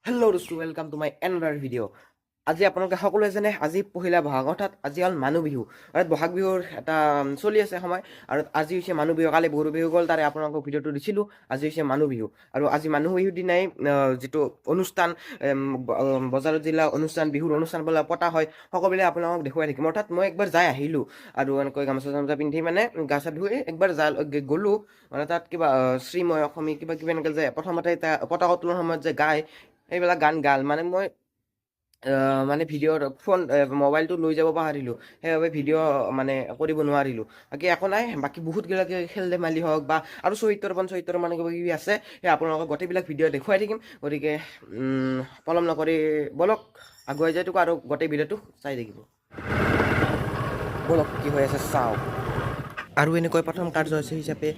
Hello, welcome to my another video. আজি আপোনালোকে সকলোৱে জানে আজি পহিলা বহাগ অৰ্থাৎ আজি হ'ল মানুহ বিহু অৰ্থাৎ বহাগ বিহুৰ এটা চলি আছে সময় আৰু আজি হৈছে মানুহ বিহু কালি গৰু বিহু গ'ল তাৰে আপোনালোকক ভিডিঅ'টো দিছিলোঁ আজি হৈছে মানুহ বিহু আৰু আজি মানুহ বিহুৰ দিনাই যিটো অনুষ্ঠান বজাৰত জিলা অনুষ্ঠান বিহুৰ অনুষ্ঠান বোলা পতা হয় সকলোবিলাক আপোনালোকক দেখুৱাই থাকিম অৰ্থাৎ মই একবাৰ যাই আহিলোঁ আৰু এনেকৈ গামোচা পিন্ধি মানে গা চা ধুই একবাৰ গ'লোঁ মানে তাত কিবা শ্ৰীময় অসমী কিবা কিবা এনেকৈ যে প্ৰথমতে পতাকা উত্তোলনৰ সময়ত যে গায় সেইবিলাক গান গাল মানে মই মানে ভিডিঅ'ৰ ফোন মোবাইলটো লৈ যাব পাহৰিলোঁ সেইবাবে ভিডিঅ' মানে কৰিব নোৱাৰিলোঁ বাকী একো নাই বাকী বহুতবিলাক খেল ধেমালি হওক বা আৰু চৰিত্ৰ মানে কিবা কিবি আছে সেই আপোনালোকক গোটেইবিলাক ভিডিঅ' দেখুৱাই থাকিম গতিকে পলম নকৰি বলক আগুৱাই যায় তোক আৰু গোটেই ভিডিঅ'টো চাই থাকিব বলক কি হৈ আছে চাওক আৰু এনেকৈ প্ৰথম কাৰ্যসূচী হিচাপে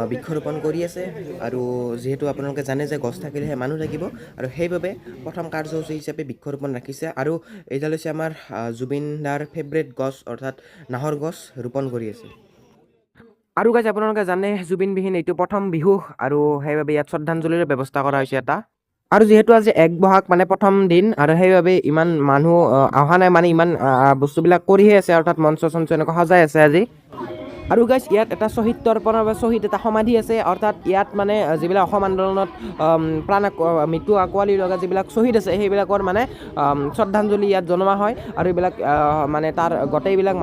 বৃক্ষৰোপণ কৰি আছে আৰু যিহেতু আপোনালোকে জানে যে গছ থাকিলেহে মানুহ থাকিব আৰু সেইবাবে প্ৰথম কাৰ্যসূচী হিচাপে বৃক্ষৰোপণ ৰাখিছে আৰু এইডাল হৈছে আমাৰ জুবিন দাৰ ফেভৰেট গছ অৰ্থাৎ নাহৰ গছ ৰোপণ কৰি আছে আৰু গাইজ আপোনালোকে জানে জুবিনবিহীন এইটো প্ৰথম বিহু আৰু সেইবাবে ইয়াত শ্ৰদ্ধাঞ্জলিৰ ব্যৱস্থা কৰা হৈছে এটা আৰু যিহেতু আজি 1 বহাগ মানে প্ৰথম দিন আৰু সেইবাবে ইমান মানুহ অহা নাই মানে ইমান বস্তুবিলাক কৰিহে আছে অৰ্থাৎ মঞ্চ এনেকুৱা সজাই আছে আজি আৰু গাইজ ইয়াত এটা শ্বহীদ তৰ্পণৰ বা শ্বহীদ এটা সমাধি আছে অৰ্থাৎ ইয়াত মানে যিবিলাক অসম আন্দোলনত মৃত্যু আঁকোৱালি লগা যিবিলাক শ্বহীদ আছে সেইবিলাকৰ মানে শ্ৰদ্ধাঞ্জলি ইয়াত জনোৱা হয় আৰু এইবিলাক মানে তাৰ গোটেইবিলাক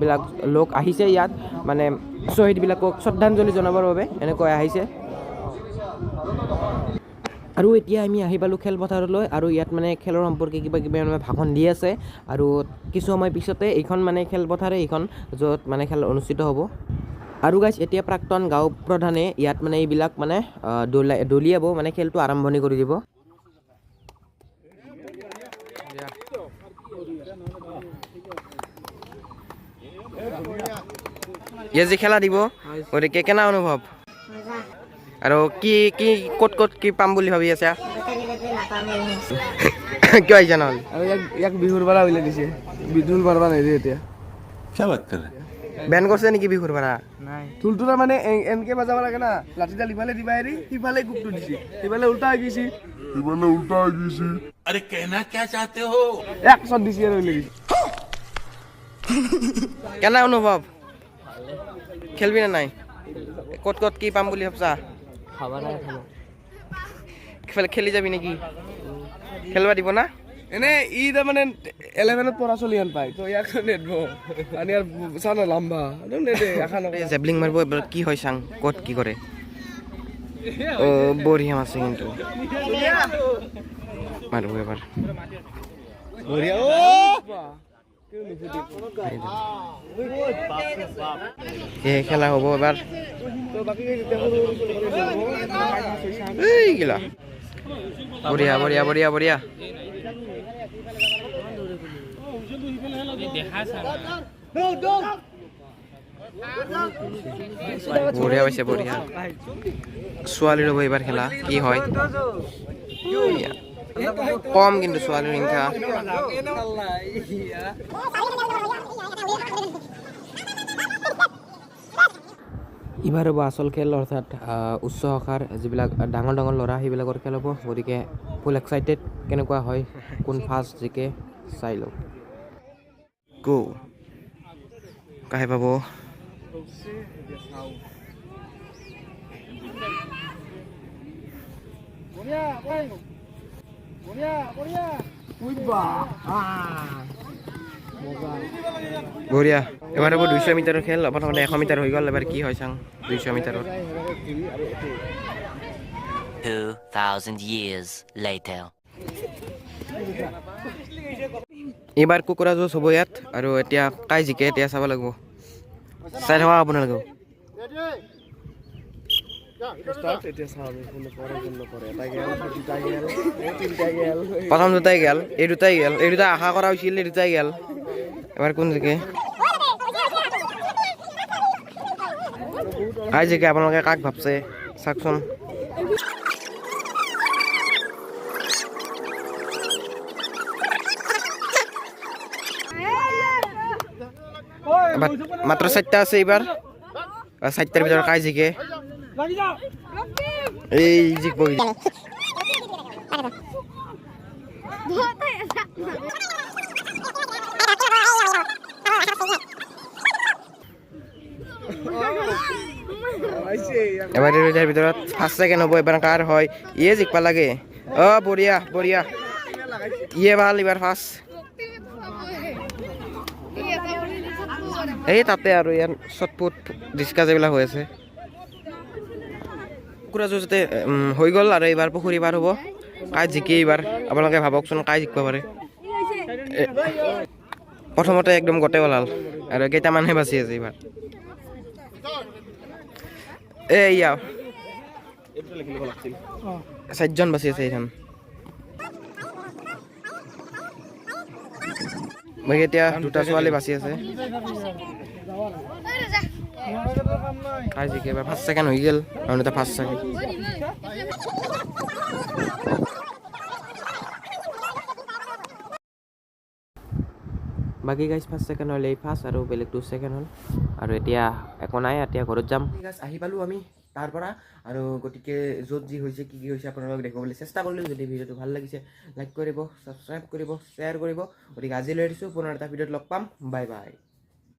বিলাক লোক আহিছে ইয়াত মানে শ্বহীদবিলাকক শ্ৰদ্ধাঞ্জলি জনাবৰ বাবে এনেকৈ আহিছে আৰু এতিয়া আমি আহি পালোঁ খেলপথাৰলৈ আৰু ইয়াত মানে খেলৰ সম্পৰ্কে কিবা মানে ভাষণ দি আছে আৰু কিছু সময় পিছতে এইখন মানে খেলপথাৰে এইখন য'ত মানে খেল অনুষ্ঠিত হ'ব আৰু গাইজ এতিয়া প্ৰাক্তন গাঁও প্ৰধানে ইয়াত মানে এইবিলাক মানে দলিয়াব মানে খেলটো আৰম্ভণি কৰি দিব ইয়াত যি খেলা দিব গতিকে কেনে অনুভৱ আৰু কি কি ক'ত কি পাম বুলি ভাবি আছা কিয় আহিছা নহ'লে আৰু ইয়াক বিহুৰ পৰা উলিয়াই দিছে বিহুৰ পৰা নাই এতিয়া বেন কৰিছে নেকি বিহুৰ পৰা নাই ঢোলটো মানে এনেকে বাজাব লাগে না লাঠিডাল ইফালে দিবা এৰি সিফালে গুপটো দিছে সিফালে উল্টা হৈ গৈছে अरे कहना क्या चाहते हो এক চট দিছে আৰু উলিয়াই দিছে কেনে অনুভৱ খেলবি নে নাই ক'ত কি পাম বুলি ভাবছা খেলি যাবি নেকি খেলিব দিব না এনে ই তাৰমানে 11ত পঢ়া চলি হেন পায় তো ইয়াক নেদব মানে ইয়াৰ চানা লাম্বা নেদে এখন জেবলিং মাৰিব এবাৰ কি হয় চাং ক'ত কি কৰে বঢ়িয়া আছে কিন্তু মাৰিব এবাৰ খেলা হ'ব এবাৰ গিলা বঢ়িয়া বঢ়িয়া পাইছে বঢ়িয়া ছোৱালী ৰ'ব এইবাৰ খেলা কি হয় কম কিন্তু ছোৱালীৰ সংখ্যা এইবাৰ হ'ব আচল খেল অৰ্থাৎ উচ্চ শাখাৰ যিবিলাক ডাঙৰ ল'ৰা সেইবিলাকৰ খেল হ'ব গতিকে ফুল এক্সাইটেড কেনেকুৱা হয় কোন ফাৰ্ষ্ট জিকে চাই লওক গো কাহে পাব বঢ়িয়া এবাৰ হ'ব 200 মিটাৰৰ খেল প্ৰথমতে 100 মিটাৰ হৈ গ'ল এবাৰ কি হয় চাং 200 মিটাৰত 2000 years later এইবাৰ কুকুৰা যুঁজ হ'ব ইয়াত আৰু এতিয়া কাই জিকে এতিয়া চাব লাগিব চাই থকা আপোনালোকেও প্ৰথম দুটাই গেল এই দুটা আশা কৰা হৈছিল এই দুটাই গেল এবাৰ কোন জিকে কাই জিকে আপোনালোকে কাক ভাবছে চাওকচোন মাত্ৰ 4টা আছে এইবাৰ 4টাৰ ভিতৰত কাই জিকে এই জিকব এবাৰ এটাৰ ভিতৰত ফাৰ্স্ট সেকেন্ড হ'ব এবাৰ কাৰ হয় ইয়ে জিকবা লাগে বঢ়িয়া বঢ়িয়া ইয়ে ভাল এবাৰ ফাৰ্স্ট এই তাতে আৰু ইয়াৰ চটপুট ডিছকাছ এইবিলাক হৈ আছে কুকুৰা যুঁজ যাতে হৈ গ'ল আৰু এইবাৰ পুখুৰী পাৰ হ'ব কাই জিকে এইবাৰ আপোনালোকে ভাবকচোন কাই জিকিব পাৰে প্ৰথমতে একদম গোটেই ওলাল আৰু কেইটামানহে বাচি আছে এইবাৰ এয়া 4জন বাচি আছে এইখন বাকী এতিয়া 2টা ছোৱালী বাচি আছে কাই জিকে এবাৰ ফাৰ্স্ট সেকেন্ড হৈ গ'ল আৰু এটা ফাৰ্স্ট সেকেন্ড বাকী গাইজ ফাৰ্স্ট সেকেন্ড হ'ল এই ফাৰ্স্ট আৰু বেলেগ 2 সেকেন্ড হ'ল আৰু এতিয়া একো নাই এতিয়া ঘৰত যাম গাইজ আহি পালোঁ আমি তাৰ পৰা আৰু গতিকে য'ত যি হৈছে কি কি হৈছে আপোনালোকক দেখুৱাবলৈ চেষ্টা কৰিলোঁ যদি ভিডিঅ'টো ভাল লাগিছে লাইক কৰিব ছাবস্ক্ৰাইব কৰিব শ্বেয়াৰ কৰিব গতিকে আজিলৈ আহিছোঁ পুনৰ এটা ভিডিঅ'ত লগ পাম বাই বাই